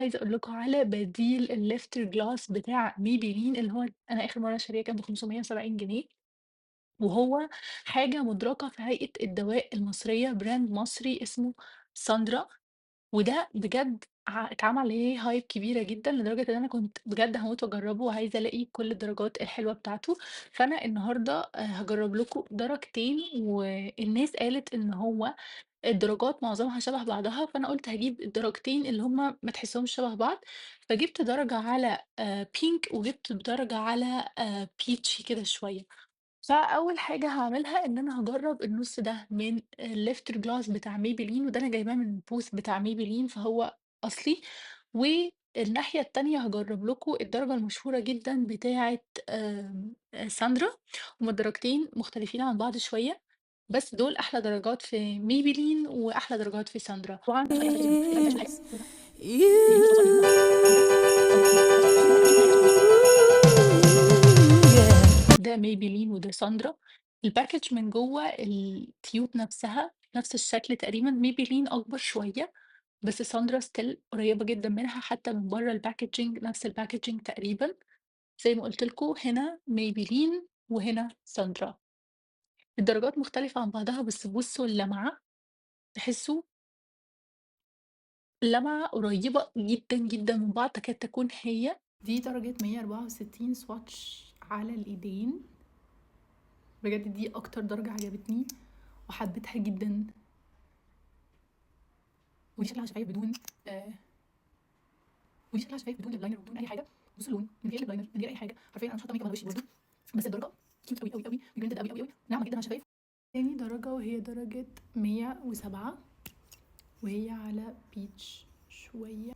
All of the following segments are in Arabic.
عايزة أقول لكم على بديل الlifter gloss بتاع Maybelline اللي هو أنا آخر مرّة شارياه كان ب570 جنيه، وهو حاجة مُدرَكة في هيئة الدواء المصرية، brand مصري اسمه ساندرا، وده بجد اتعمل عليه hype كبيرة جدًا، لدرجة إن أنا كنت بجد هاموت وأجرّبه وعايزة ألاقي كل الدرجات الحلوة بتاعته، فأنا النهارده هاجرّب لكم درجتين، والناس قالت إن هو الدرجات معظمها شبه بعضها، فأنا قُلت هاجيب الدرجتين اللي هُم ما تحسّهمش شبه بعض، فجِبت درجة على pink وجِبت درجة على peachy كده شوية. فأول حاجة هاعملها إن أنا هاجرّب النُص ده من الlifter gloss بتاع Maybelline وده أنا جايباه من الbooth بتاع Maybelline فهو أصلي، والناحية التانية هاجرّب لكم الدرجة المشهورة جدًا بتاعة ساندرا، هُم الدرجتين مختلفين عن بعض شوية، بس دول أحلى درجات في Maybelline وأحلى درجات في ساندرا. طبعًا عشان أي حد لازم يبقى ماشي حاجة Is واخدها Maybelline في الفترة دي you. وحاجة أو بس دي بقى حاجة تحفة. Yeah. ده Maybelline وده ساندرا، الpackage من جوّه التيوب نفسها نفس الشكل تقريبًا، Maybelline أكبر شوية، بس ساندرا still قريّبة جدًا منها حتى من برّه الpackaging نفس الpackaging تقريبًا، زي ما قُلت لكم هنا Maybelline وهنا ساندرا، الدرجات مختلفة عن بعضها بس بُصّوا اللمعة، تحسّوا اللمعة قريّبة جدًا، جدًا من بعض تكاد تكون هي. دي درجة 164 swatch على الإيدين. بجد دي أكتر درجة عجبتني وحبيتها جدًا، ودي شكلها شفايف بدون ودي شكلها شفايف بدون lip liner وبدون أي حاجة، بُصّوا اللون من غير lip liner من غير أي حاجة، حرفيًا أنا مش حاطة ميك اب على وشي برضه، بس الدرجة cute أوي، أوي، أوي pigmented أوي، أوي، أوي، ناعمة جدًا على الشفايف. تاني درجة وهي درجة 107 وهي على peach شوية.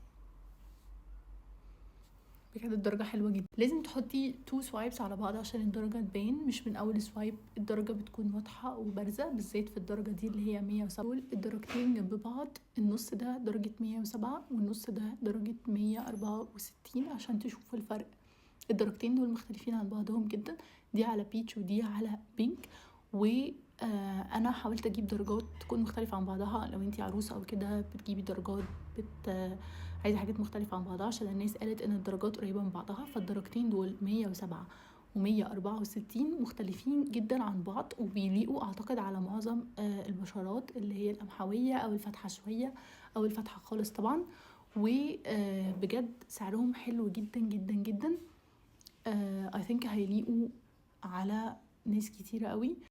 بجد الدرجة حلوة جدًا، لازم تحطي 2 swipes على بعض عشان الدرجة تبان، مش من أول swipe الدرجة بتكون واضحة وبارزة، بالذات في الدرجة دي اللي هي 107. دول الدرجتين جنب بعض، النُص ده درجة 107 والنُص ده درجة 164 عشان تشوفوا الفرق. الدرجتين دول مختلفين عن بعضهم جدًا، دي على peach ودي على pink و أنا حاولت أجيب درجات تكون مختلفة عن بعضها، لو أنتِ عروسة أو كده بتجيبي درجات عايزة حاجات مختلفة عن بعضها عشان الناس قالت إن الدرجات قريبة من بعضها، فالدرجتين دول 107 و164 مختلفين جدًا عن بعض وبيليقوا أعتقد على معظم البشرات اللي هي القمحوية أو الفاتحة شوية أو الفاتحة خالص طبعًا، بجد سعرهم حلو جدًا، جدًا، جدًا. I think هيليقوا على ناس كتيرة أوي.